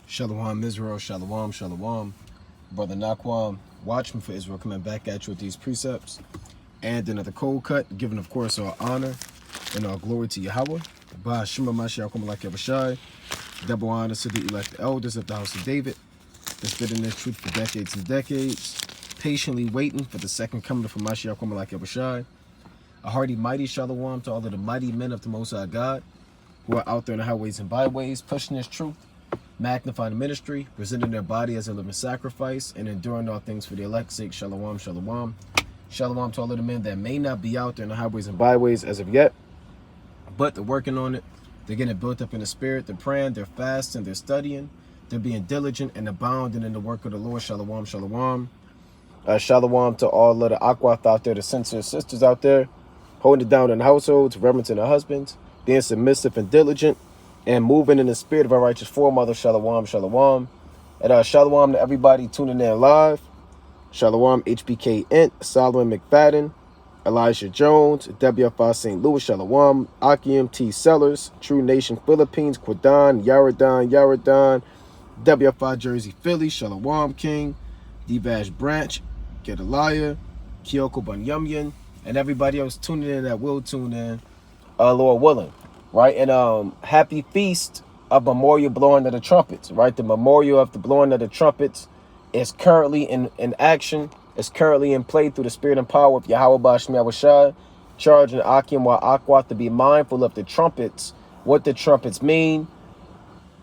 Shalom Israel, Shalom, Shalom. Brother Naquam, watchman for Israel, coming back at you with these precepts. And another cold cut, giving, of course, our honor and our glory to Yahweh. By Shema Mashiach, like Yahweh, double honor to the elect elders of the house of David, that's been in this truth for decades and decades, patiently waiting for the second coming of Mashiach, like Yahweh. A hearty, mighty shalom to all of the mighty men of the Most High God who are out there in the highways and byways, pushing this truth, magnifying the ministry, presenting their body as a living sacrifice, and enduring all things for the elect's sake. Shalom, shalom. Shalom to all of the men that may not be out there in the highways and byways as of yet, but they're working on it. They're getting built up in the spirit. They're praying, they're fasting, they're studying. They're being diligent and abounding in the work of the Lord. Shalom, shalom. Shalom to all of the Aquath out there, the sincere sisters out there, holding it down in households, reverencing their husbands, being submissive and diligent, and moving in the spirit of our righteous foremother. Shalom, shalom. And shalom to everybody tuning in live. Shalom, HBK Int, Solomon McFadden, Elijah Jones, WFI St. Louis, Shalom, Akim T. Sellers, True Nation Philippines, Quadan, Yaradan, WFI Jersey, Philly, Shalom King, D-Vash Branch, Gedaliah, Kyoko Banyumyan, and everybody else tuning in that will tune in, Lord willing. Right, and happy feast of memorial blowing of the trumpets. Right, the memorial of the blowing of the trumpets is currently in action. It's currently in play through the spirit and power of Yahweh Bashmi Awashai, charging Akim wa Akwat to be mindful of the trumpets, what the trumpets mean,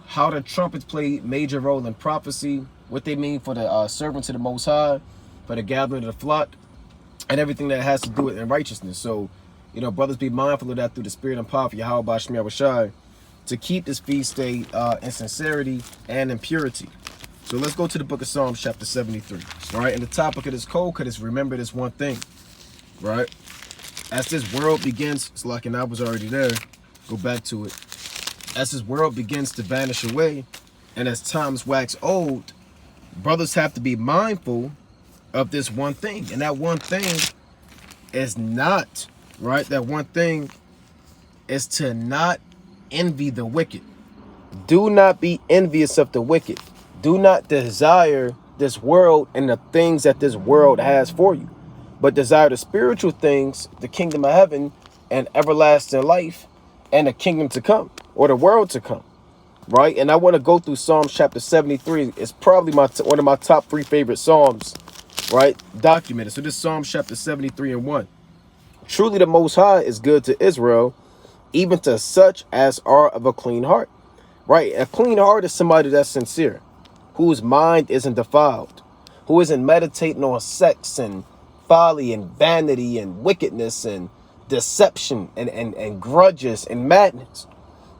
how the trumpets play major role in prophecy, what they mean for the servants of the Most High, for the gathering of the flock, and everything that has to do with in righteousness. So, you know, brothers, be mindful of that through the spirit and power of Yahweh Bashmi Awashai to keep this feast day in sincerity and in purity. So let's go to the book of Psalms, chapter 73. All right, and the topic of this cold cut is remember this one thing. Right? As this world begins, it's like, and I was already there, go back to it. As this world begins to vanish away, and as times wax old, brothers have to be mindful of this one thing. And that one thing is not, right? That one thing is to not envy the wicked. Do not be envious of the wicked. Do not desire this world and the things that this world has for you, but desire the spiritual things, the kingdom of heaven and everlasting life and the kingdom to come, or the world to come. Right? And I want to go through Psalms chapter 73. It's probably one of my top 3 favorite Psalms, right? Documented. So this Psalms chapter 73 and 1. Truly the Most High is good to Israel, even to such as are of a clean heart. Right? A clean heart is somebody that's sincere, whose mind isn't defiled, who isn't meditating on sex and folly and vanity and wickedness and deception and grudges and madness.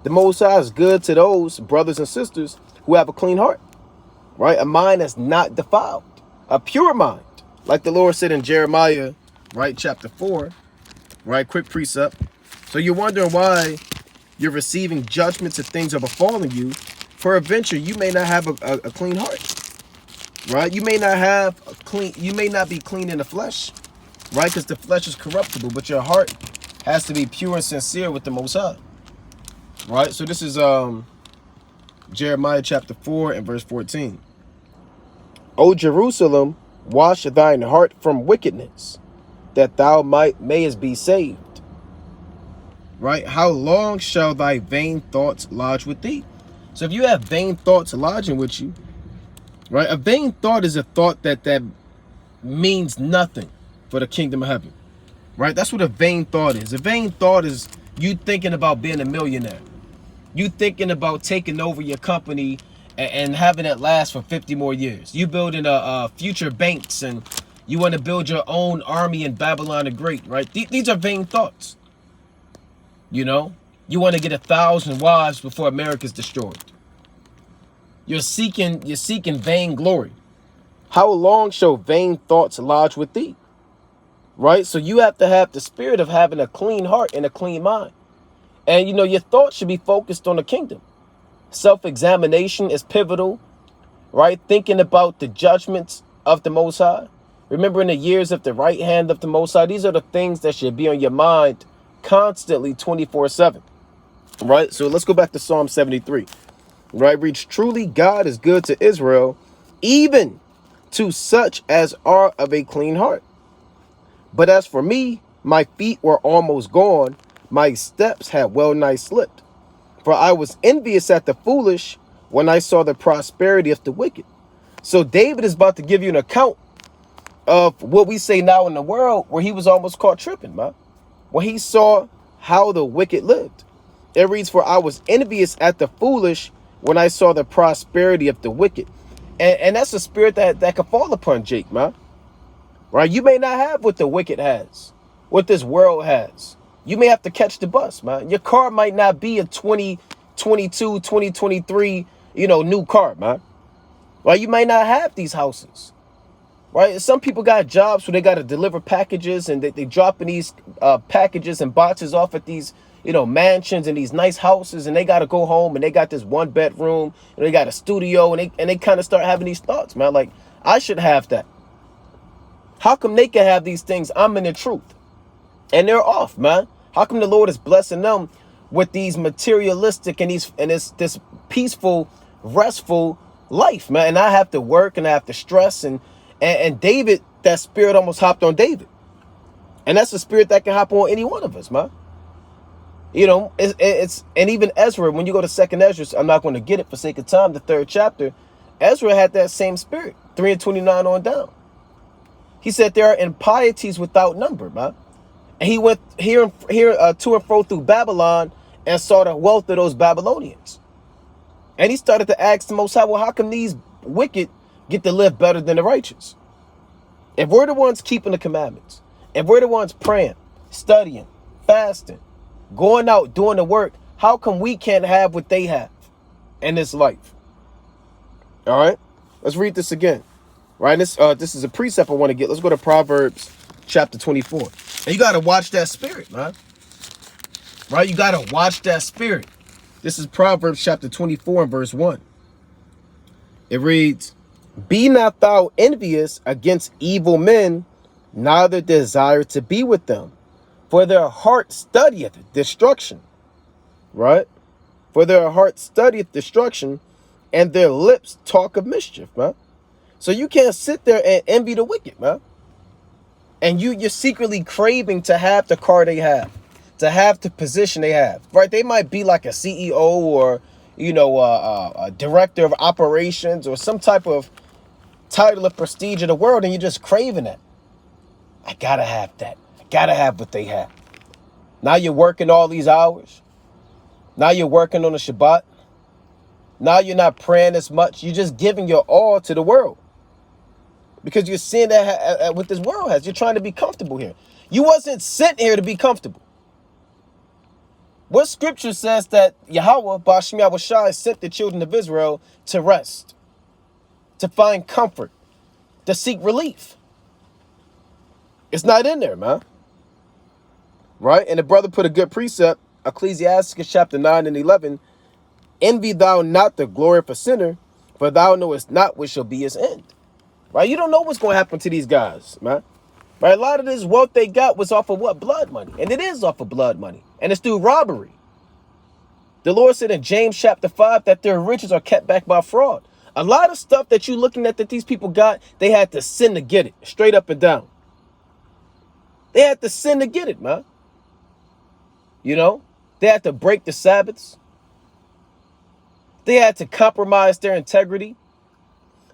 The Most High is good to those brothers and sisters who have a clean heart, right? A mind that's not defiled, a pure mind. Like the Lord said in Jeremiah, right, chapter 4, right, quick precept. So you're wondering why you're receiving judgments and things are befalling you. Peradventure, you may not have a clean heart, right? You may not have a clean, you may not be clean in the flesh, right? Because the flesh is corruptible, but your heart has to be pure and sincere with the Most High, right? So this is Jeremiah chapter 4 and verse 14. O Jerusalem, wash thine heart from wickedness, that thou mayest be saved. Right? How long shall thy vain thoughts lodge with thee? So if you have vain thoughts lodging with you, right? A vain thought is a thought that means nothing for the kingdom of heaven, right? That's what a vain thought is. A vain thought is you thinking about being a millionaire. You thinking about taking over your company and having it last for 50 more years. You building a future banks and you want to build your own army in Babylon the Great, right? These are vain thoughts. You know, you want to get 1,000 wives before America's destroyed. You're seeking vain glory. How long shall vain thoughts lodge with thee? Right? So you have to have the spirit of having a clean heart and a clean mind. And, you know, your thoughts should be focused on the kingdom. Self-examination is pivotal, right? Thinking about the judgments of the Most High. Remembering the years of the right hand of the Most High. These are the things that should be on your mind constantly 24/7. Right? So let's go back to Psalm 73. Right? Reads, truly God is good to Israel, even to such as are of a clean heart. But as for me, my feet were almost gone, my steps had well nigh slipped. For I was envious at the foolish when I saw the prosperity of the wicked. So David is about to give you an account of what we say now in the world, where he was almost caught tripping, man. When he saw how the wicked lived. It reads, for I was envious at the foolish when I saw the prosperity of the wicked. And that's a spirit that can fall upon Jake, man. Right? You may not have what the wicked has, what this world has. You may have to catch the bus, man. Your car might not be a 2022, 2023, new car, man. Right? You might not have these houses. Right? Some people got jobs where they got to deliver packages, and they dropping these packages and boxes off at these, mansions and these nice houses, and they got to go home, and they got this 1 bedroom, and they got a studio, and they kind of start having these thoughts, man. Like, I should have that. How come they can have these things? I'm in the truth. And they're off, man. How come the Lord is blessing them with these materialistic and this peaceful, restful life, man? And I have to work and I have to stress. And David, that spirit almost hopped on David. And that's a spirit that can hop on any one of us, man. It's and even Ezra, when you go to 2nd Ezra, I'm not going to get it for sake of time, the 3rd chapter, Ezra had that same spirit, 3:29 on down. He said there are impieties without number, man. And he went here to and fro through Babylon and saw the wealth of those Babylonians. And he started to ask the Most High, well, how come these wicked get to live better than the righteous? If we're the ones keeping the commandments, if we're the ones praying, studying, fasting, going out, doing the work, how come we can't have what they have in this life? All right, let's read this again. Right, this is a precept I want to get. Let's go to Proverbs chapter 24. And you got to watch that spirit, man. Right, you got to watch that spirit. This is Proverbs chapter 24 and verse 1. It reads, be not thou envious against evil men, neither desire to be with them, for their heart studieth destruction. Right? For their heart studieth destruction, and their lips talk of mischief, man. So you can't sit there and envy the wicked, man. And you're secretly craving to have the car they have, to have the position they have, right? They might be like a CEO or, a director of operations or some type of title of prestige in the world, and you're just craving that. I gotta have that. I gotta have what they have. Now you're working all these hours. Now you're working on the Shabbat. Now you're not praying as much. You're just giving your all to the world. Because you're seeing that what this world has. You're trying to be comfortable here. You wasn't sent here to be comfortable. What scripture says that Yahweh, Blasphemy, sent the children of Israel to rest, to find comfort, to seek relief? It's not in there, man. Right? And the brother put a good precept, Ecclesiasticus chapter 9 and 11. Envy thou not the glory of a sinner, for thou knowest not what shall be his end. Right? You don't know what's going to happen to these guys, man. Right? A lot of this wealth they got was off of what? Blood money. And it is off of blood money. And it's through robbery. The Lord said in James chapter 5 that their riches are kept back by fraud. A lot of stuff that you're looking at that these people got, they had to sin to get it. Straight up and down. They had to sin to get it, man. They had to break the Sabbaths. They had to compromise their integrity.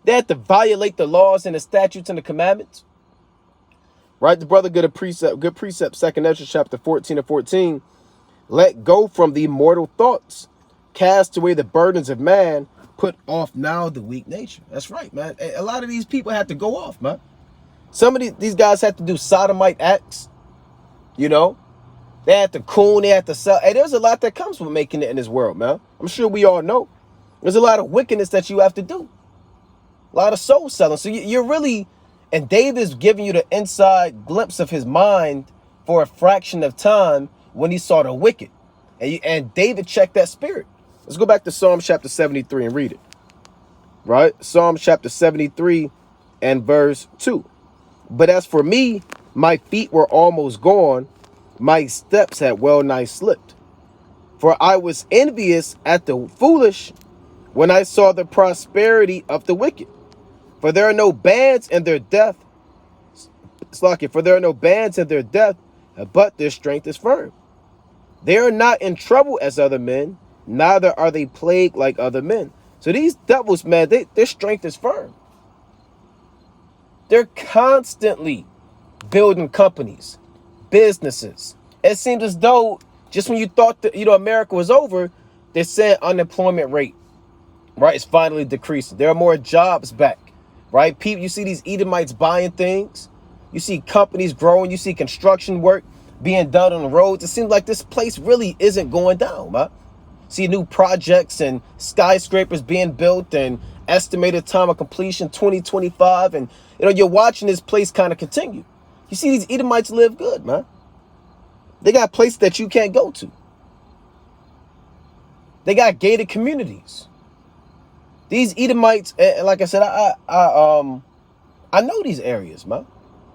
They had to violate the laws and the statutes and the commandments. Right? The brother good precept, 2nd Ezra chapter 14 and 14. Let go from the mortal thoughts. Cast away the burdens of man. Put off now the weak nature. That's right, man. A lot of these people had to go off, man. Some of these guys had to do sodomite acts. They had to coon, they had to sell. Hey, there's a lot that comes with making it in this world, man. I'm sure we all know. There's a lot of wickedness that you have to do. A lot of soul selling. So you're really, and David's giving you the inside glimpse of his mind for a fraction of time when he saw the wicked. And David checked that spirit. Let's go back to Psalm chapter 73 and read it. Right? Psalm chapter 73 and verse 2. But as for me, my feet were almost gone. My steps had well nigh slipped. For I was envious at the foolish when I saw the prosperity of the wicked. For there are no bands in their death. Slack it. For there are no bands in their death, but their strength is firm. They are not in trouble as other men, neither are they plagued like other men. So these devils, man, their strength is firm. They're constantly building companies, businesses. It seems as though just when you thought that, America was over, they're saying unemployment rate, right, is finally decreasing. There are more jobs back, right? People, you see these Edomites buying things. You see companies growing. You see construction work being done on the roads. It seems like this place really isn't going down, man. See new projects and skyscrapers being built and estimated time of completion 2025. And, you're watching this place kind of continue. You see these Edomites live good, man. They got places that you can't go to. They got gated communities. These Edomites, like I said, I know these areas, man.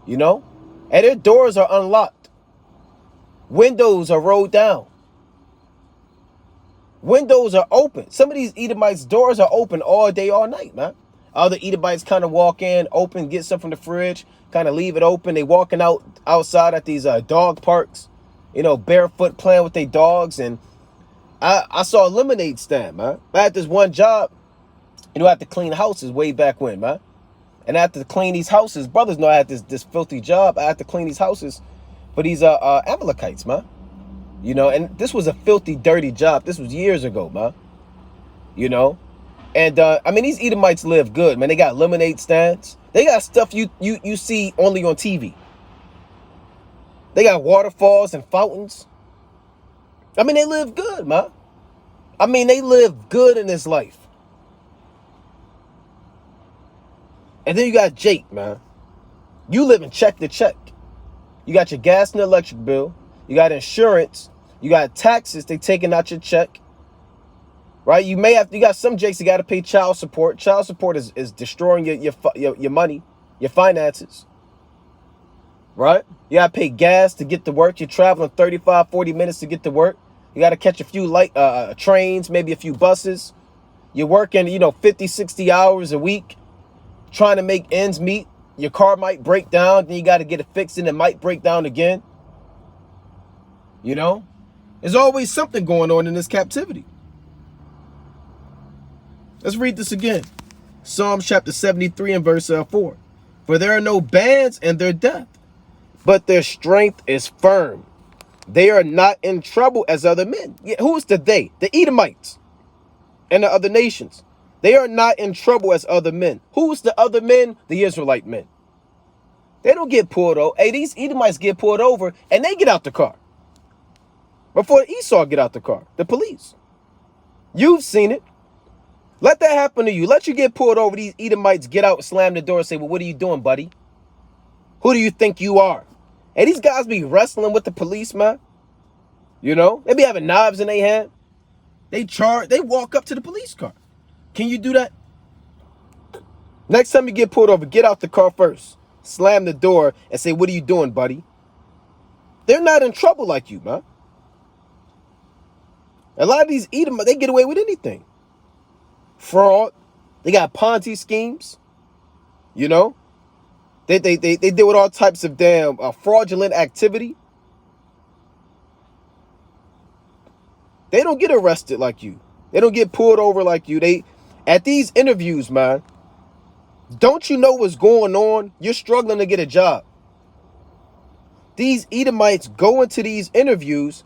And their doors are unlocked. Windows are rolled down. Windows are open. Some of these Edomites' doors are open all day, all night, man. Other Edomites kind of walk in, open, get stuff from the fridge, kind of leave it open. They walking outside at these dog parks, barefoot playing with their dogs. And I saw a lemonade stand, man. I had this one job, I had to clean houses way back when, man. And I had to clean these houses. Brothers know I had this filthy job. I had to clean these houses for these Amalekites, man. And this was a filthy, dirty job. This was years ago, man. And these Edomites live good, man. They got lemonade stands. They got stuff you see only on TV. They got waterfalls and fountains. They live good, man. They live good in this life. And then you got Jake, man. You live in check to check. You got your gas and electric bill. You got insurance. You got taxes. They taking out your check. Right? You got some Jakes that got to pay child support. Child support is destroying your money, your finances. Right? You got to pay gas to get to work. You're traveling 35, 40 minutes to get to work. You got to catch a few light trains, maybe a few buses. You're working, 50, 60 hours a week trying to make ends meet. Your car might break down. Then you got to get it fixed and it might break down again. There's always something going on in this captivity. Let's read this again. Psalms chapter 73 and verse 4. For there are no bands in their death, but their strength is firm. They are not in trouble as other men. Who is the they? The Edomites and the other nations. They are not in trouble as other men. Who's the other men? The Israelite men. They don't get pulled over. Hey, these Edomites get pulled over and they get out the car. Before Esau get out the car, the police. You've seen it. Let that happen to you. Let you get pulled over. These Edomites get out, slam the door, and say, well, what are you doing, buddy? Who do you think you are? And these guys be wrestling with the police, man. They be having knives in their hand. They walk up to the police car. Can you do that? Next time you get pulled over, get out the car first. Slam the door and say, what are you doing, buddy? They're not in trouble like you, man. A lot of these Edomites, they get away with anything. Fraud. They got Ponzi schemes. They deal with all types of damn fraudulent activity. They don't get arrested like you. They don't get pulled over like you. At these interviews, man, don't you know what's going on? You're struggling to get a job. These Edomites go into these interviews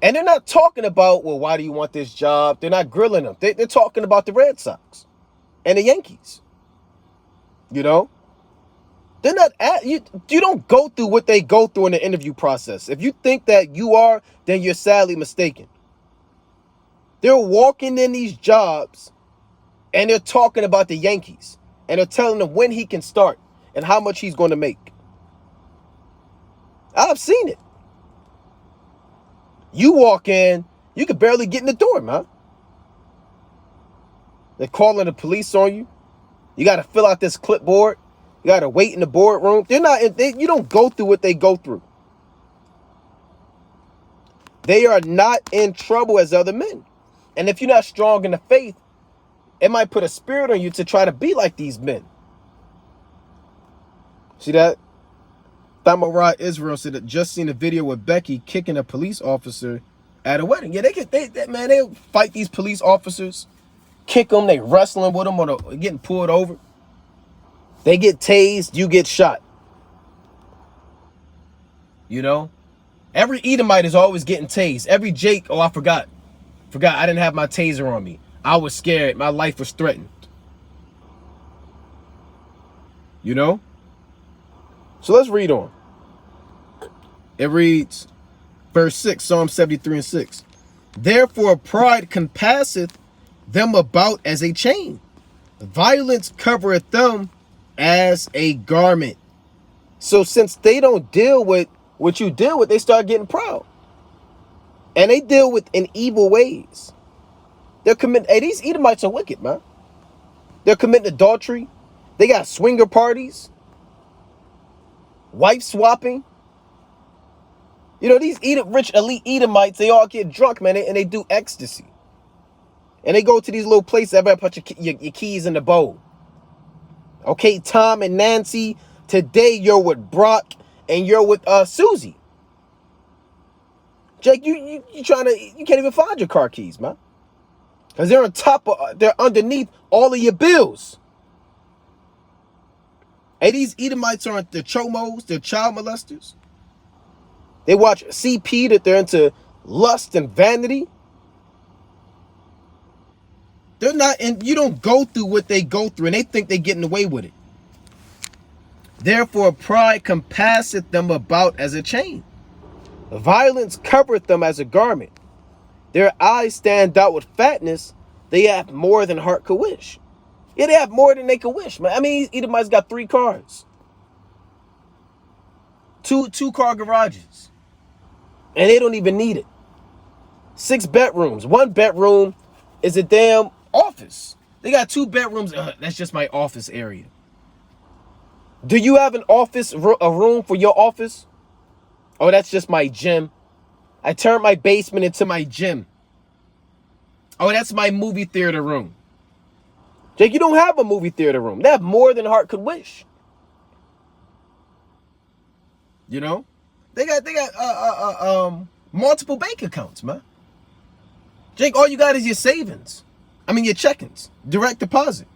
and they're not talking about, well, why do you want this job? They're not grilling them. They're talking about the Red Sox and the Yankees. They're not you don't go through what they go through in the interview process. If you think that you are, then you're sadly mistaken. They're walking in these jobs and they're talking about the Yankees and they're telling them when he can start and how much he's going to make. I've seen it. You walk in, you can barely get in the door, man. They're calling the police on you. You got to fill out this clipboard. You got to wait in the boardroom. You don't go through what they go through. They are not in trouble as other men. And if you're not strong in the faith, It might put a spirit on you to try to be like these men. See that? Thamara Israel said that just seen a video with Becky kicking a police officer at a wedding. Yeah, they'll fight these police officers, kick them, they wrestling with them, or getting pulled over. They get tased, you get shot. You know? Every Edomite is always getting tased. Every Jake, oh, I forgot, I didn't have my taser on me. I was scared, my life was threatened. You know? So let's read on. It reads, verse 6, Psalm 73 and 6. Therefore pride compasseth them about as a chain. Violence covereth them as a garment. So since they don't deal with what you deal with, they start getting proud. And they deal with in evil ways. They're committing, hey, these Edomites are wicked, man. They're committing adultery. They got swinger parties. Wife swapping. You know, these rich elite Edomites, they all get drunk, man, and they do ecstasy. And they go to these little places, everybody put your keys in the bowl. Okay, Tom and Nancy, today you're with Brock and you're with Susie. Jake, you can't even find your car keys, man. Because they're on top of, they're underneath all of your bills. Hey, these Edomites aren't the chomos, they're child molesters. They watch CP, that they're into lust and vanity. They're not, and you don't go through what they go through, and they think they're getting away with it. Therefore, pride compasseth them about as a chain. Violence covereth them as a garment. Their eyes stand out with fatness. They have more than heart could wish. Yeah, they have more than they could wish, man. I mean, Edomites got 3 cars. Two car garages. And they don't even need it. 6 bedrooms. 1 bedroom is a damn office. They got 2 bedrooms. That's just my office area. Do you have an office, a room for your office? Oh, that's just my gym. I turned my basement into my gym. Oh, that's my movie theater room. Jake, you don't have a movie theater room. They have more than heart could wish. You know? They got multiple bank accounts, man. Jake, all you got is your savings. I mean, your checkings. Direct deposit.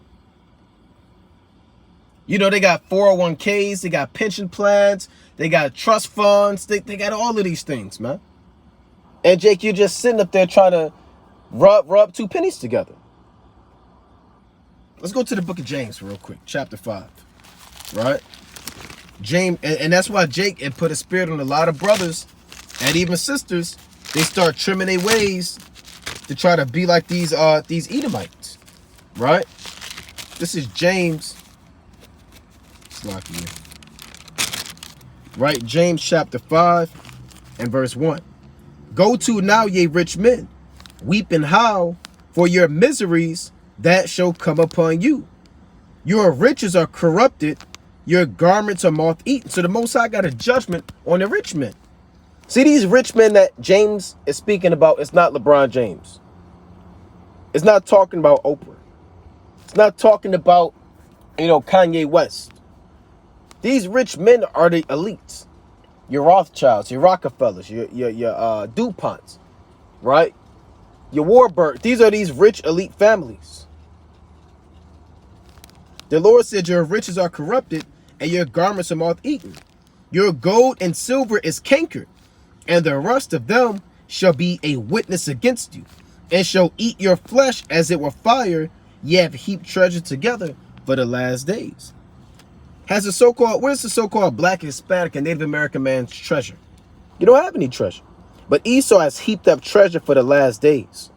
You know, they got 401ks. They got pension plans. They got trust funds. They got all of these things, man. And Jake, you're just sitting up there trying to rub 2 pennies together. Let's go to the book of James real quick. Chapter 5. Right? James, and that's why Jake had put a spirit on a lot of brothers and even sisters. They start trimming their ways to try to be like these Edomites. Right? This is James. Right? James chapter 5 and verse 1. Go to now, ye rich men, weep and howl for your miseries that shall come upon you. Your riches are corrupted, your garments are moth-eaten. So the Most High got a judgment on the rich men. See, these rich men that James is speaking about, it's not LeBron James. It's not talking about Oprah. It's not talking about, Kanye West. These rich men are the elites. Your Rothschilds, your Rockefellers, your DuPonts, right? Your Warburg. These are these rich elite families. The Lord said your riches are corrupted and your garments are moth-eaten. Your gold and silver is cankered, and the rust of them shall be a witness against you, and shall eat your flesh as it were fire. Ye have heaped treasure together for the last days. Where's the so-called black, Hispanic, and Native American man's treasure? You don't have any treasure. But Esau has heaped up treasure for the last days.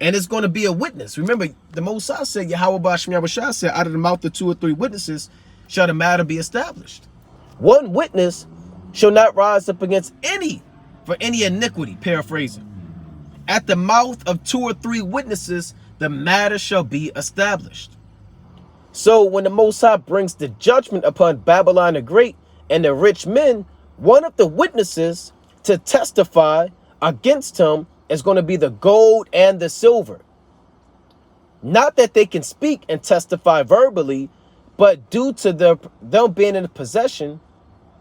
And it's going to be a witness. Remember, the Most High said, Yahweh Bashem Yahushua said, out of the mouth of 2 or 3 witnesses shall the matter be established. 1 witness shall not rise up against any for any iniquity, paraphrasing. At the mouth of 2 or 3 witnesses, the matter shall be established. So when the Most High brings the judgment upon Babylon the Great and the rich men, one of the witnesses to testify against him is going to be the gold and the silver. Not that they can speak and testify verbally, but due to them being in possession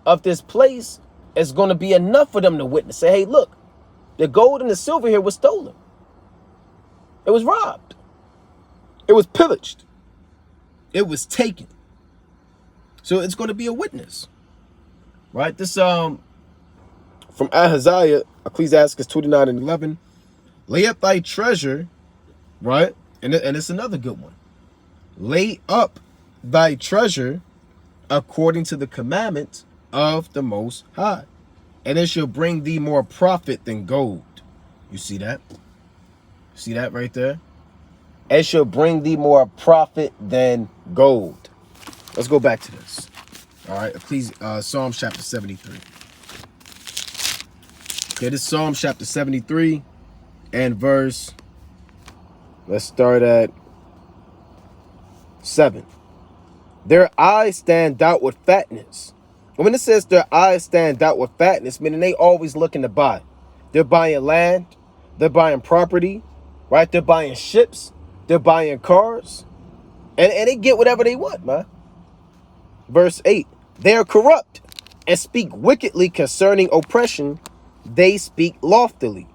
of this place, it's going to be enough for them to witness. Say, hey, look, the gold and the silver here was stolen. It was robbed. It was pillaged. It was taken. So it's going to be a witness. Right? This from Ahaziah, Ecclesiastes 29 and 11. Lay up thy treasure, right? And it's another good one. Lay up thy treasure according to the commandment of the Most High, and it shall bring thee more profit than gold. You see that? See that right there? It shall bring thee more profit than gold. Let's go back to this. All right, please, Psalms chapter 73. Okay, this is Psalms chapter 73 and verse, let's start at 7. Their eyes stand out with fatness. And when it says their eyes stand out with fatness, meaning they always looking to buy. They're buying land. They're buying property, right? They're buying ships. They're buying cars. And they get whatever they want, man. Verse 8. They are corrupt and speak wickedly concerning oppression. They speak loftily.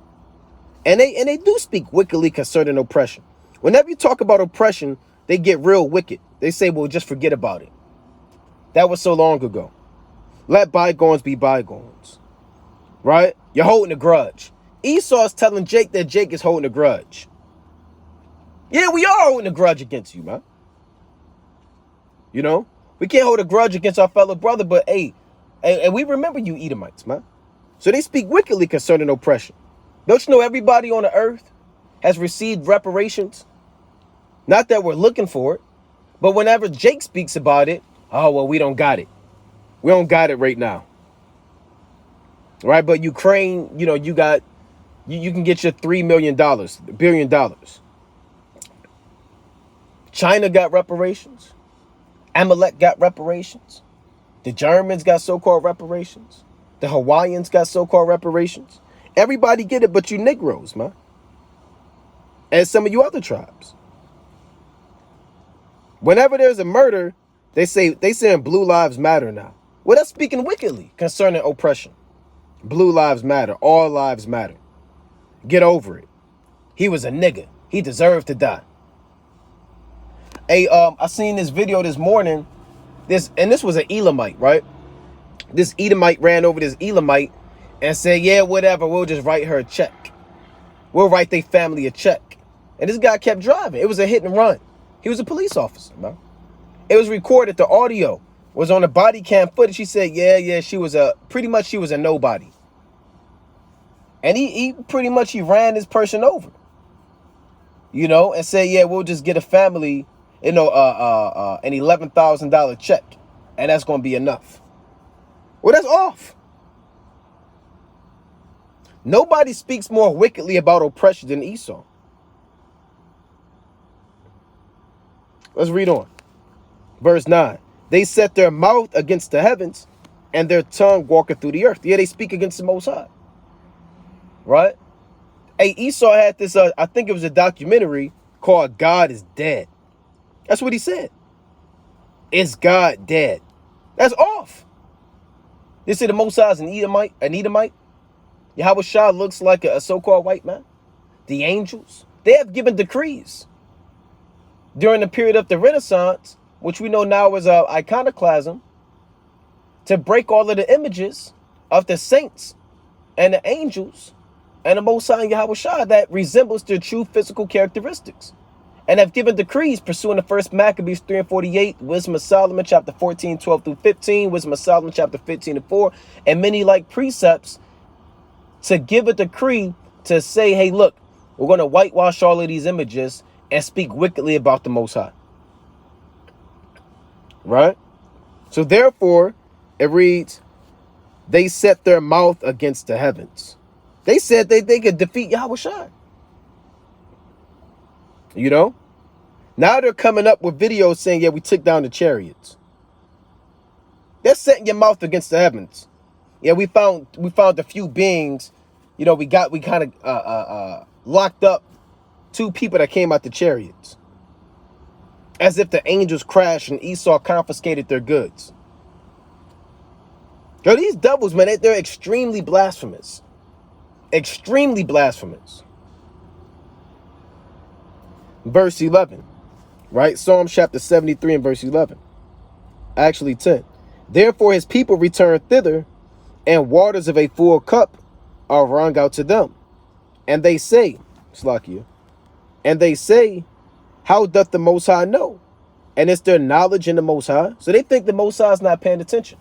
And they do speak wickedly concerning oppression. Whenever you talk about oppression, they get real wicked. They say, well, just forget about it. That was so long ago. Let bygones be bygones. Right? You're holding a grudge. Esau's telling Jake that Jake is holding a grudge. Yeah, we are holding a grudge against you, man. You know? We can't hold a grudge against our fellow brother, but hey, and we remember you Edomites, man. So they speak wickedly concerning oppression. Don't you know everybody on the earth has received reparations? Not that we're looking for it, but whenever Jake speaks about it, oh, well, we don't got it. We don't got it right now. Right? But Ukraine, you know, you can get your $3 billion. China got reparations. Amalek got reparations. The Germans got so-called reparations. The Hawaiians got so-called reparations. Everybody get it, but you Negroes, man. And some of you other tribes. Whenever there's a murder, they saying blue lives matter now. Well, that's speaking wickedly concerning oppression. Blue lives matter. All lives matter. Get over it. He was a nigga. He deserved to die. Hey, I seen this video this morning. This was an Elamite, right? This Edomite ran over this Elamite and said, yeah, whatever, we'll just write her a check. We'll write their family a check. And this guy kept driving. It was a hit and run. He was a police officer, man. It was recorded. The audio was on the body cam footage. She said, yeah, she was a nobody. And he pretty much ran this person over. You know, and said, yeah, we'll just get a family, you know, an $11,000 check. And that's going to be enough. Well, that's off. Nobody speaks more wickedly about oppression than Esau. Let's read on. Verse 9. They set their mouth against the heavens, and their tongue walketh through the earth. Yeah, they speak against the Most High. Right? Hey, Esau had this, I think it was a documentary called God is Dead. That's what he said. Is God dead? That's off. They say the Most High is an Edomite. Yahweh Shah looks like a so-called white man. The angels, they have given decrees during the period of the Renaissance, which we know now is iconoclasm, to break all of the images of the saints and the angels and the Most High Yahweh Shah that resembles their true physical characteristics, and have given decrees pursuing the first Maccabees 3 and 48, Wisdom of Solomon chapter 14, 12 through 15, Wisdom of Solomon chapter 15 and 4, and many like precepts to give a decree to say, hey, look, we're going to whitewash all of these images and speak wickedly about the Most High. Right? So therefore, it reads, they set their mouth against the heavens. They said they could defeat Yahweh Shai. You know? Now they're coming up with videos saying, yeah, we took down the chariots. They're setting your mouth against the heavens. Yeah, we found a few beings. You know, we kind of locked up 2 people that came out the chariots. as if the angels crashed and Esau confiscated their goods. Yo, these devils, man, they're extremely blasphemous. Extremely blasphemous. Verse 11, right? Psalm chapter 73 and verse 11. Actually 10. Therefore his people return thither, and waters of a full cup are wrung out to them. And they say, Slakia, and they say, how doth the Most High know? And it's their knowledge in the Most High. So they think the Most High is not paying attention.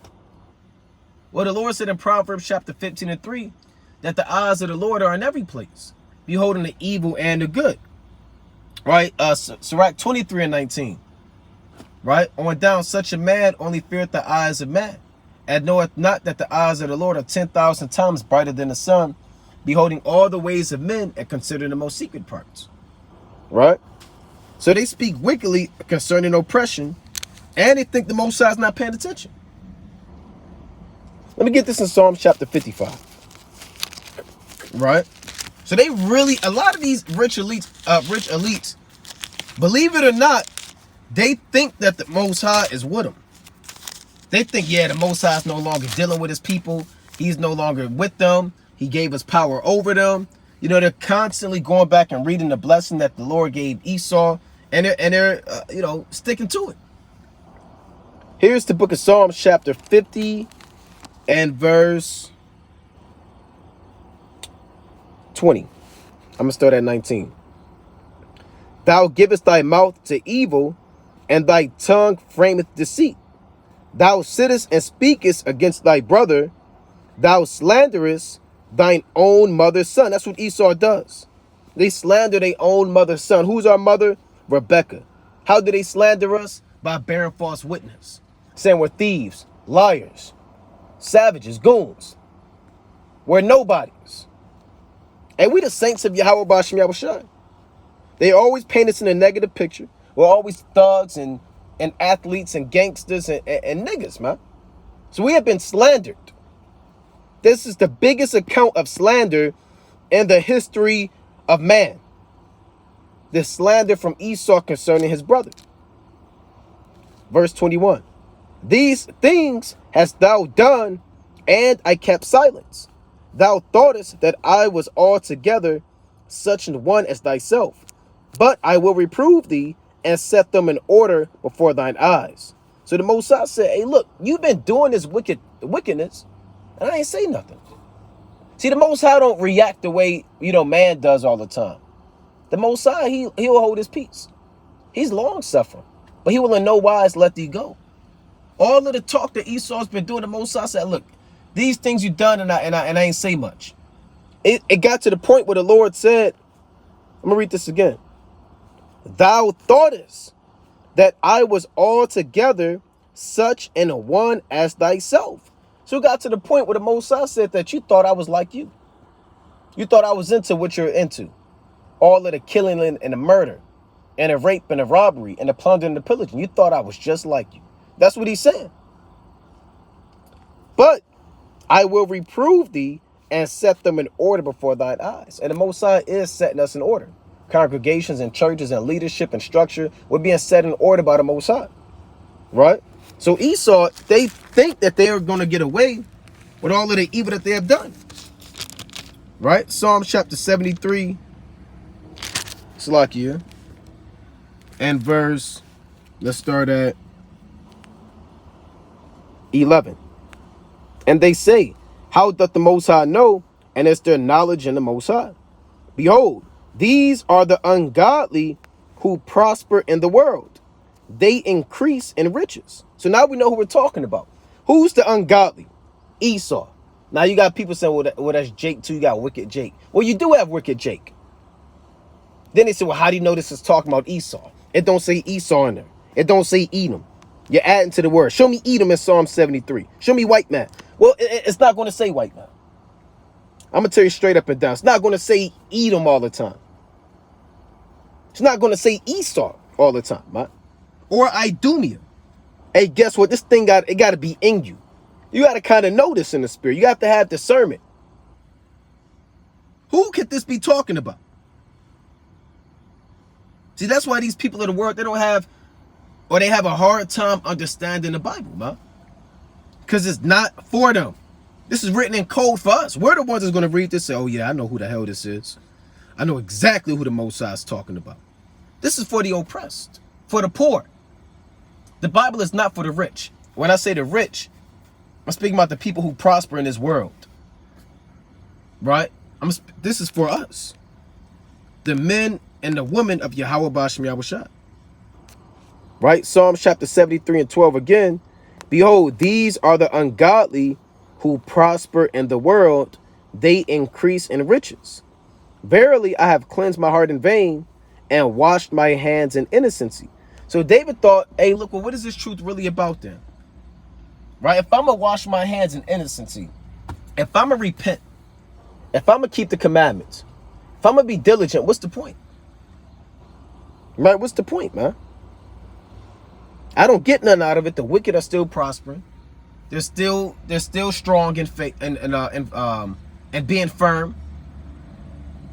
Well, the Lord said in Proverbs chapter 15 and 3, that the eyes of the Lord are in every place, beholding the evil and the good. Right? Sirach 23 and 19. Right? On down, such a man only feareth the eyes of man, and knoweth not that the eyes of the Lord are 10,000 times brighter than the sun, beholding all the ways of men and considering the most secret parts. Right? So they speak wickedly concerning oppression, and they think the Most High is not paying attention. Let me get this in Psalm chapter 55. Right? So they really, a lot of these rich elites, believe it or not, they think that the Most High is with them. They think, yeah, the Most High is no longer dealing with his people. He's no longer with them. He gave us power over them. You know, they're constantly going back and reading the blessing that the Lord gave Esau, and they're you know, sticking to it. Here's the book of Psalms, chapter 50 and verse 20. I'm going to start at 19. Thou givest thy mouth to evil, and thy tongue frameth deceit. Thou sittest and speakest against thy brother. Thou slanderest thine own mother's son. That's what Esau does. They slander their own mother's son. Who's our mother? Rebecca. How do they slander us? By bearing false witness, saying we're thieves, liars, savages, goons. We're nobodies. And we the saints of Yahweh B'Shem Yahushua. They always paint us in a negative picture. We're always thugs and athletes and gangsters and niggas, man. So we have been slandered. This is the biggest account of slander in the history of man. The slander from Esau concerning his brother. Verse 21. These things hast thou done, and I kept silence. Thou thoughtest that I was altogether such an one as thyself. But I will reprove thee and set them in order before thine eyes. So the Most High said, hey, look, you've been doing this wickedness, and I ain't say nothing. See, the Most High don't react the way, you know, man does all the time. The Most High, he'll hold his peace. He's long-suffering, but he will in no wise let thee go. All of the talk that Esau's been doing, the Most High said, look, these things you've done, and I ain't say much. It got to the point where the Lord said, I'm going to read this again. Thou thoughtest that I was altogether such an one as thyself. So it got to the point where the Most High said that you thought I was like you. You thought I was into what you're into. All of the killing and the murder and the rape and the robbery and the plunder and the pillaging. You thought I was just like you. That's what he's saying. But I will reprove thee and set them in order before thine eyes. And the Most High is setting us in order. Congregations and churches and leadership and structure were being set in order by the Most High. Right? So Esau, they think that they are going to get away with all of the evil that they have done. Right? Psalm chapter 73. Slakia. And verse, let's start at 11. And they say, how doth the Most High know? And it's their knowledge in the Most High. Behold, these are the ungodly who prosper in the world. They increase in riches. So now we know who we're talking about. Who's the ungodly? Esau. Now you got people saying, well, that's Jake too. You got wicked Jake. Well, you do have wicked Jake. Then they say, well, how do you know this is talking about Esau? It don't say Esau in there. It don't say Edom. You're adding to the word. Show me Edom in Psalm 73. Show me white man. Well, it's not going to say white man. I'm going to tell you straight up and down. It's not going to say Edom all the time. It's not going to say Esau all the time, man. Or Idumea. Hey, guess what? This thing got to be in you. You got to kind of know this in the spirit. You have to have discernment. Who could this be talking about? See, that's why these people of the world, they don't have or they have a hard time understanding the Bible, man. Because it's not for them. This is written in code for us. We're the ones that's going to read this and say, oh yeah, I know who the hell this is. I know exactly who the Most High is talking about. This is for the oppressed, for the poor. The Bible is not for the rich. When I say the rich, I'm speaking about the people who prosper in this world. Right? This is for us. The men and the women of Yahweh Bashem Yahushua. Right? Psalms chapter 73 and 12 again. Behold, these are the ungodly who prosper in the world. They increase in riches. Verily, I have cleansed my heart in vain and washed my hands in innocency. So David thought, hey, look, well, what is this truth really about then? Right? If I'm going to wash my hands in innocency, if I'm going to repent, if I'm going to keep the commandments, if I'm going to be diligent, what's the point? Right? What's the point, man? I don't get nothing out of it. The wicked are still prospering. They're still strong in faith and being firm.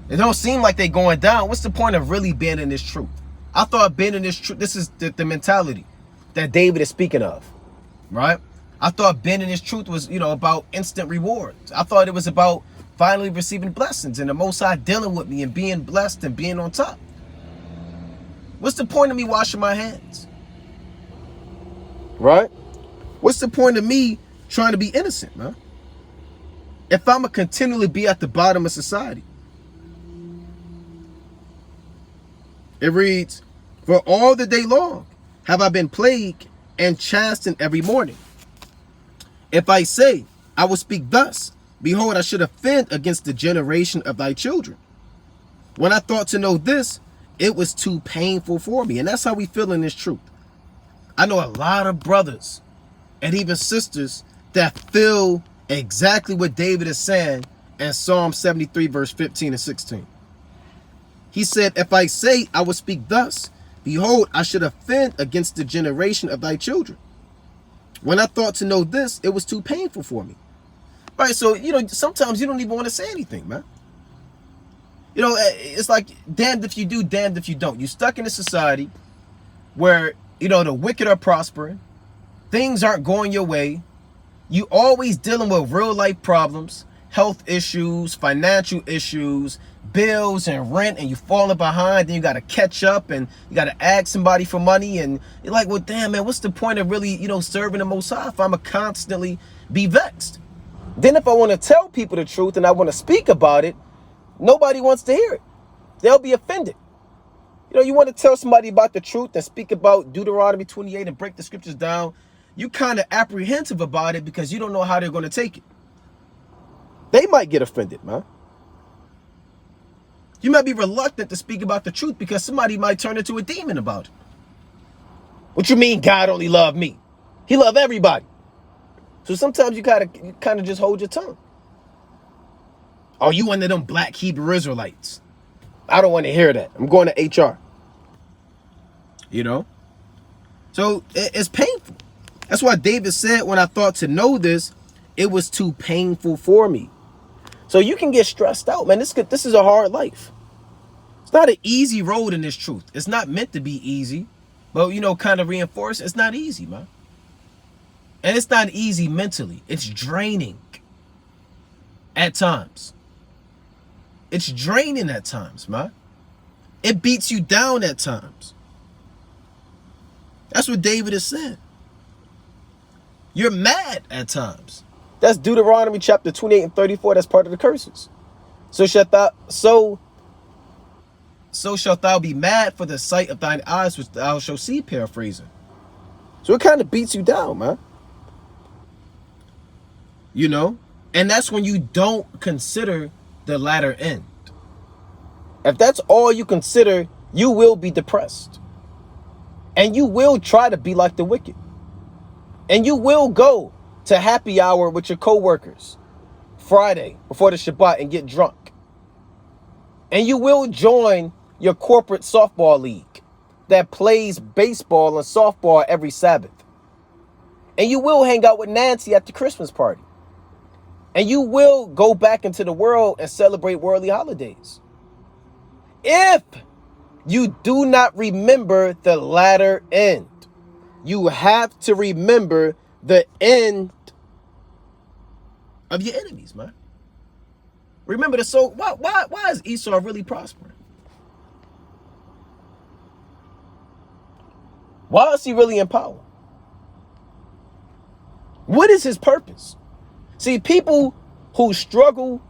It don't seem like they're going down. What's the point of really being in this truth? I thought being in this truth, this is the mentality that David is speaking of, right? I thought being in this truth was, about instant rewards. I thought it was about finally receiving blessings and the Most High dealing with me and being blessed and being on top. What's the point of me washing my hands? Right? What's the point of me trying to be innocent, man? If I'm going to continually be at the bottom of society. It reads, for all the day long have I been plagued and chastened every morning. If I say, I will speak thus, behold, I should offend against the generation of thy children. When I thought to know this, it was too painful for me. And that's how we feel in this truth. I know a lot of brothers and even sisters that feel exactly what David is saying in Psalm 73, verse 15 and 16. He said, if I say I will speak thus, behold, I should offend against the generation of thy children. When I thought to know this, it was too painful for me. Right, so, sometimes you don't even want to say anything, man. It's like damned if you do, damned if you don't. You're stuck in a society where, the wicked are prospering. Things aren't going your way. You always dealing with real life problems, health issues, financial issues, bills and rent, and you falling behind. Then you got to catch up and you got to ask somebody for money. And you're like, well, damn, man, what's the point of really, serving the Most High if I'm going to constantly be vexed? Then if I want to tell people the truth and I want to speak about it, nobody wants to hear it. They'll be offended. You want to tell somebody about the truth and speak about Deuteronomy 28 and break the scriptures down. You kind of apprehensive about it because you don't know how they're going to take it. They might get offended, man. You might be reluctant to speak about the truth because somebody might turn into a demon about it. What you mean God only loved me? He loved everybody. So sometimes you kind of just hold your tongue. Are you one of them black Hebrew Israelites? I don't want to hear that. I'm going to HR. So it's painful. That's why David said, when I thought to know this, it was too painful for me. So you can get stressed out, man. This is a hard life. It's not an easy road in this truth. It's not meant to be easy. But, kind of reinforce, it's not easy, man. And it's not easy mentally. It's draining at times. It's draining at times, man. It beats you down at times. That's what David is saying. You're mad at times. That's Deuteronomy chapter 28 and 34. That's part of the curses. So shalt thou be mad for the sight of thine eyes, which thou shalt see, paraphrasing. So it kind of beats you down, man. And that's when you don't consider the latter end. If that's all you consider, you will be depressed. And you will try to be like the wicked. And you will go to happy hour with your coworkers Friday before the Shabbat and get drunk. And you will join your corporate softball league that plays baseball and softball every Sabbath. And you will hang out with Nancy at the Christmas party. And you will go back into the world and celebrate worldly holidays. If you do not remember the latter end. You have to remember the end of your enemies, man. Remember the soul. Why is Esau really prospering? Why is he really in power? What is his purpose? See, people who struggle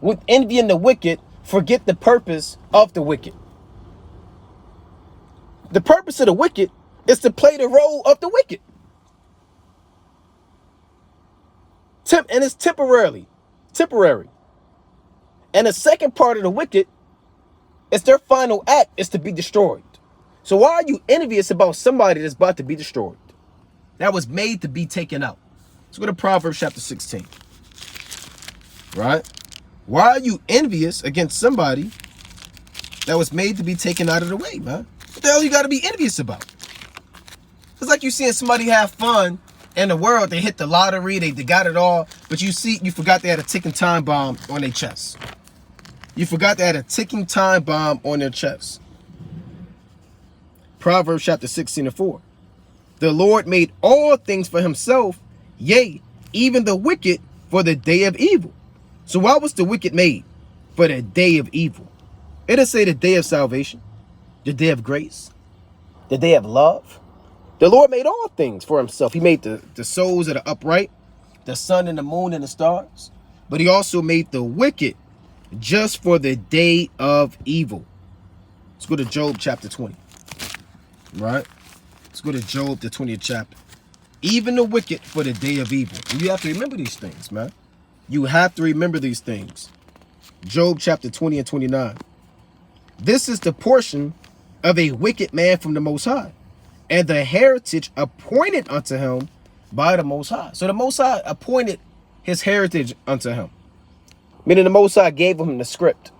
with envying the wicked forget the purpose of the wicked. The purpose of the wicked is to play the role of the wicked. And it's temporary. And the second part of the wicked is their final act is to be destroyed. So why are you envious about somebody that's about to be destroyed? That was made to be taken out. Let's go to Proverbs chapter 16. Right? Why are you envious against somebody that was made to be taken out of the way, man? What the hell you got to be envious about? It's like you seeing somebody have fun in the world. They hit the lottery, they got it all, but you forgot they had a ticking time bomb on their chest. You forgot they had a ticking time bomb on their chest. Proverbs chapter 16:4. The Lord made all things for himself, yea, even the wicked for the day of evil. So why was the wicked made? For the day of evil. It didn't say the day of salvation, the day of grace, the day of love. The Lord made all things for himself. He made the souls that are upright, the sun and the moon and the stars. But he also made the wicked just for the day of evil. Let's go to Job chapter 20. Right? Let's go to Job, the 20th chapter. Even the wicked for the day of evil. And you have to remember these things, man. You have to remember these things. Job chapter 20 and 29. This is the portion of a wicked man from the Most High, and the heritage appointed unto him by the Most High. So the Most High appointed his heritage unto him. Meaning the Most High gave him the script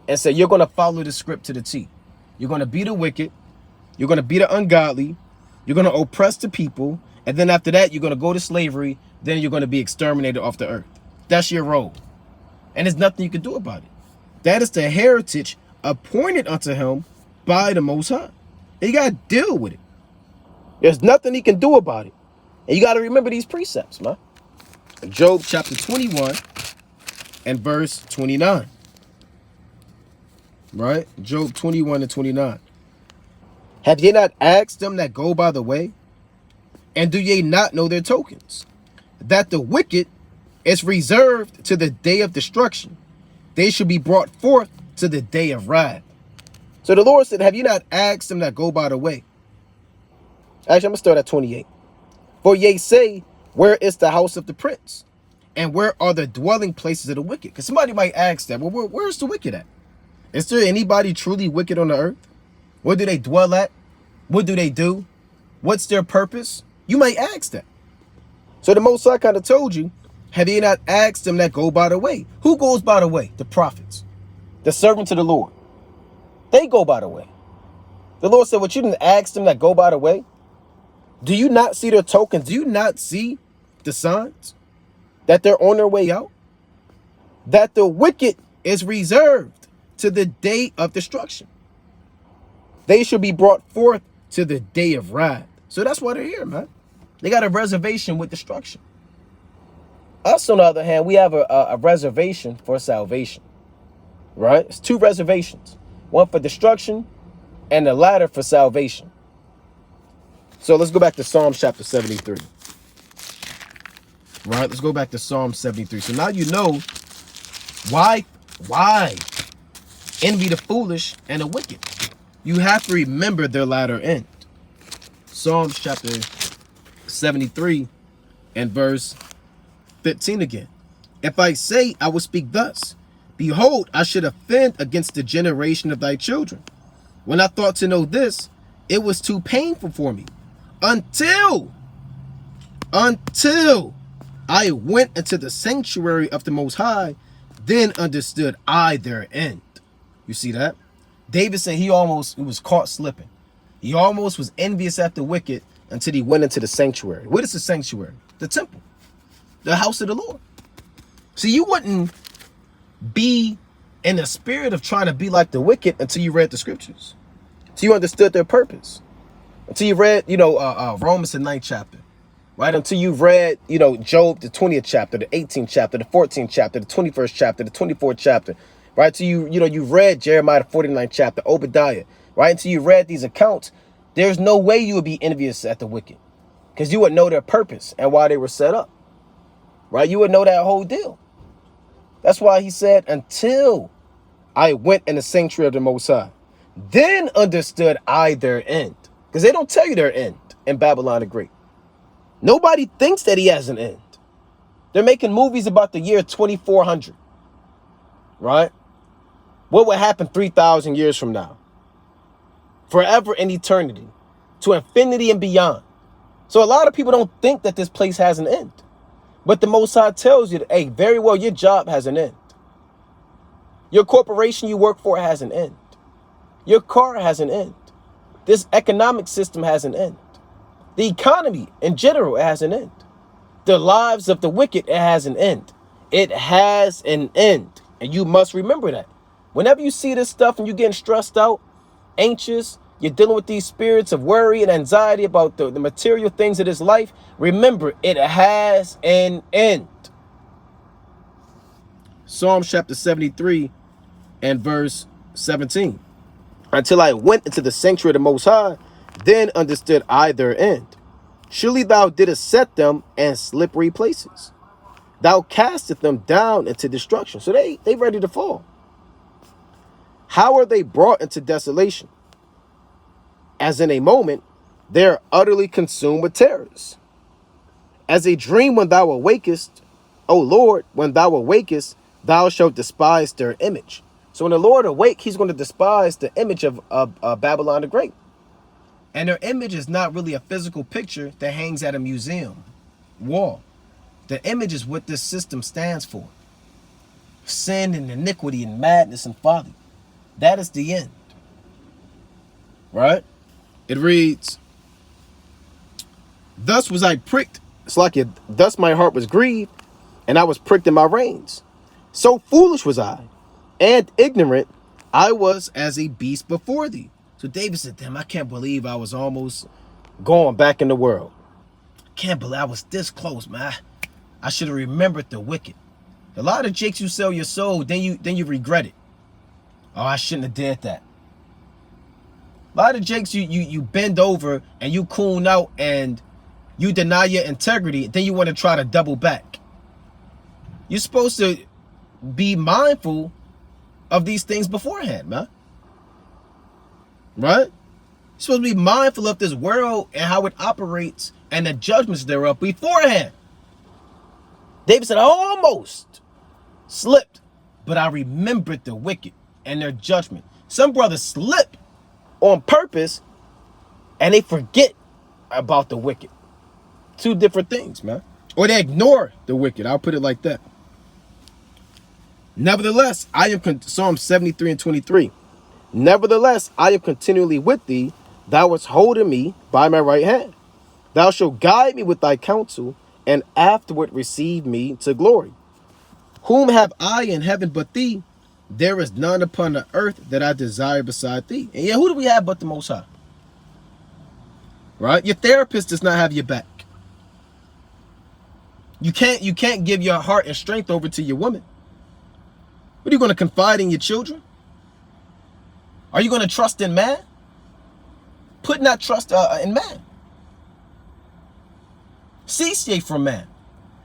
and said, you're going to follow the script to the T. You're going to be the wicked. You're going to be the ungodly. You're going to oppress the people. And then after that, you're going to go to slavery. Then you're going to be exterminated off the earth. That's your role. And there's nothing you can do about it. That is the heritage appointed unto him by the Most High. And you got to deal with it. There's nothing he can do about it. And you got to remember these precepts, man. Job chapter 21 and verse 29. Right? Job 21 and 29. Have ye not asked them that go by the way? And do ye not know their tokens? That the wicked is reserved to the day of destruction. They shall be brought forth to the day of wrath. So the Lord said, have you not asked them that go by the way? Actually, I'm going to start at 28. For ye say, where is the house of the prince? And where are the dwelling places of the wicked? Because somebody might ask that, well, where's the wicked at? Is there anybody truly wicked on the earth? Where do they dwell at? What do they do? What's their purpose? You might ask that. So the Most High kind of told you, have you not asked them that go by the way? Who goes by the way? The prophets, the servants of the Lord. They go by the way. The Lord said, what you didn't ask them that go by the way? Do you not see their tokens? Do you not see the signs that they're on their way out? That the wicked is reserved to the day of destruction. They shall be brought forth to the day of wrath. So that's why they're here, man. They got a reservation with destruction. Us, on the other hand, we have a reservation for salvation. Right? It's two reservations. One for destruction and the latter for salvation. So let's go back to Psalms chapter 73. Right? Let's go back to Psalm 73. So now you know why envy the foolish and the wicked. You have to remember their latter end. Psalms chapter 73 and verse 15 again. If I say I will speak thus, behold, I should offend against the generation of thy children. When I thought to know this, it was too painful for me. Until I went into the sanctuary of the Most High, then understood I their end. You see that? David said he was caught slipping. He almost was envious at the wicked until he went into the sanctuary. What is the sanctuary? The temple. The house of the Lord. See, you wouldn't be in the spirit of trying to be like the wicked until you read the scriptures. So you understood their purpose. Until you've read, Romans the 9th chapter, right? Until you've read, Job the 20th chapter, the 18th chapter, the 14th chapter, the 21st chapter, the 24th chapter, right? Until you've read Jeremiah the 49th chapter, Obadiah, right? Until you've read these accounts, there's no way you would be envious at the wicked, because you would know their purpose and why they were set up, right? You would know that whole deal. That's why he said, until I went in the sanctuary of the Most High, then understood I their end. Because they don't tell you their end in Babylon the Great. Nobody thinks that he has an end. They're making movies about the year 2400, right? What will happen 3,000 years from now? Forever and eternity, to infinity and beyond. So a lot of people don't think that this place has an end. But the Most High tells you that, hey, very well, your job has an end. Your corporation you work for has an end. Your car has an end. This economic system has an end. The economy in general has an end. The lives of the wicked, it has an end. It has an end. And you must remember that. Whenever you see this stuff and you're getting stressed out, anxious, you're dealing with these spirits of worry and anxiety about the material things of this life, remember, it has an end. Psalm chapter 73 and verse 17. Until I went into the sanctuary of the Most High, then understood I their end. Surely thou didst set them in slippery places. Thou castest them down into destruction. So they ready to fall. How are they brought into desolation? As in a moment, they are utterly consumed with terrors. As a dream when thou awakest, O Lord, when thou awakest, thou shalt despise their image. So when the Lord awake, he's going to despise the image of Babylon the Great. And their image is not really a physical picture that hangs at a museum wall. The image is what this system stands for. Sin and iniquity and madness and folly. That is the end. Right? It reads, thus was I pricked. It's like it, thus my heart was grieved, and I was pricked in my reins. So foolish was I, and ignorant, I was as a beast before thee. So David said, damn, I can't believe I was almost going back in the world. Can't believe I was this close, man. I should have remembered the wicked. A lot of jakes you sell your soul, then you regret it. Oh, I shouldn't have did that. A lot of jakes you bend over and you coon out and you deny your integrity, then you want to try to double back. You're supposed to be mindful of these things beforehand, man. Right? You're supposed to be mindful of this world and how it operates and the judgments thereof beforehand. David said, I almost slipped, but I remembered the wicked and their judgment. Some brothers slip on purpose and they forget about the wicked. Two different things, man. Or they ignore the wicked. I'll put it like that. Nevertheless, I am, Psalm 73 and 23. Nevertheless, I am continually with thee. Thou wast holding me by my right hand. Thou shalt guide me with thy counsel, and afterward receive me to glory. Whom have I in heaven but thee? There is none upon the earth that I desire beside thee. And yeah, who do we have but the Most High? Right? Your therapist does not have your back. You can't give your heart and strength over to your woman. What are you going to confide in your children? Are you going to trust in man? Put not trust in man. Cease ye from man,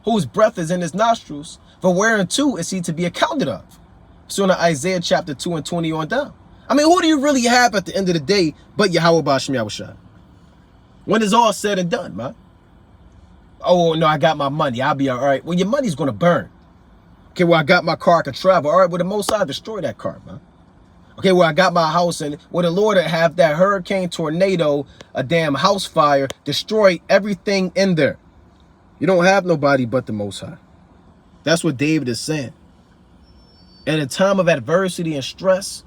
whose breath is in his nostrils, for whereunto is he to be accounted of? So in Isaiah chapter 2 and 20 on down. I mean, who do you really have at the end of the day but Yahweh Ba'ashem Yahushua? When it's all said and done, man. Oh, no, I got my money. I'll be all right. Well, your money's going to burn. Okay, well, I got my car. I can travel. All right, well, the Most High destroy that car, man. Okay, well, I got my house, and well, the Lord have that hurricane, tornado, a damn house fire, destroy everything in there. You don't have nobody but the Most High. That's what David is saying. In a time of adversity and stress,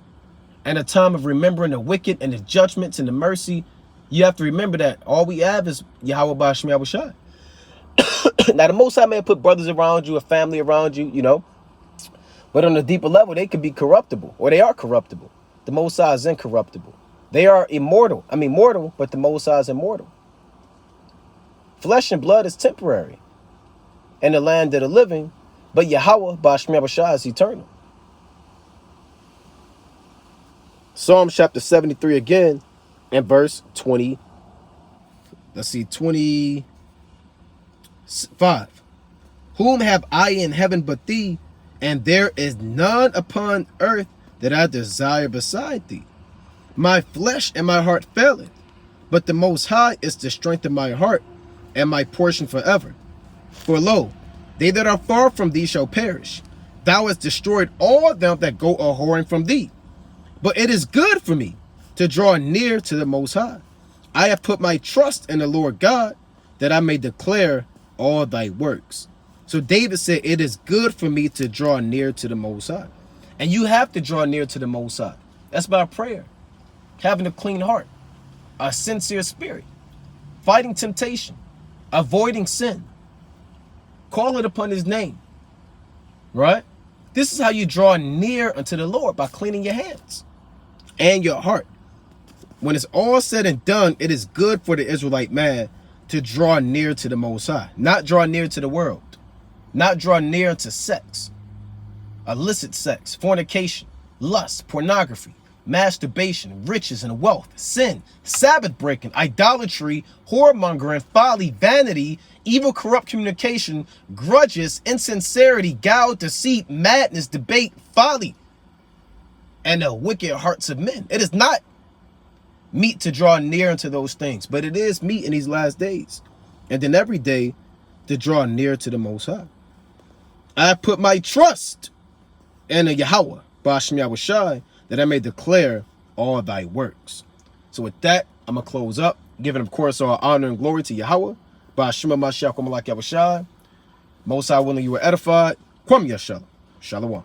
and a time of remembering the wicked and the judgments and the mercy, you have to remember that all we have is Yahweh Ba'ashem Yahushua. Now, the Most High may put brothers around you, a family around you, you know. But on a deeper level, they could be corruptible, or they are corruptible. The Most High is incorruptible. They are immortal. I mean, mortal, but the Most High is immortal. Flesh and blood is temporary in the land of the living, but Yahweh, Blasphemy, is eternal. Psalm chapter 73 again, and verse 20. Let's see, 25. Whom have I in heaven but thee? And there is none upon earth that I desire beside thee. My flesh and my heart faileth, but the Most High is the strength of my heart and my portion forever. For lo, they that are far from thee shall perish. Thou hast destroyed all them that go a-whoring from thee. But it is good for me to draw near to the Most High. I have put my trust in the Lord God, that I may declare all thy works. So David said, it is good for me to draw near to the Most High. And you have to draw near to the Most High. That's by prayer. Having a clean heart, a sincere spirit, fighting temptation, avoiding sin, calling upon his name, right? This is how you draw near unto the Lord, by cleaning your hands and your heart. When it's all said and done, it is good for the Israelite man to draw near to the Most High, not draw near to the world, not draw near to sex, illicit sex, fornication, lust, pornography, masturbation, riches and wealth, sin, Sabbath breaking, idolatry, whoremongering, folly, vanity, evil, corrupt communication, grudges, insincerity, guile, deceit, madness, debate, folly, and the wicked hearts of men. It is not meet to draw near unto those things, but it is meet in these last days, and then every day to draw near to the Most High. I put my trust in the Yahweh, Blasphemy, that I may declare all thy works. So with that, I'm going to close up, giving, of course, all honor and glory to Yahweh, Blasphemy, Most High willing you were edified. Kwam Yashalom. Shalom.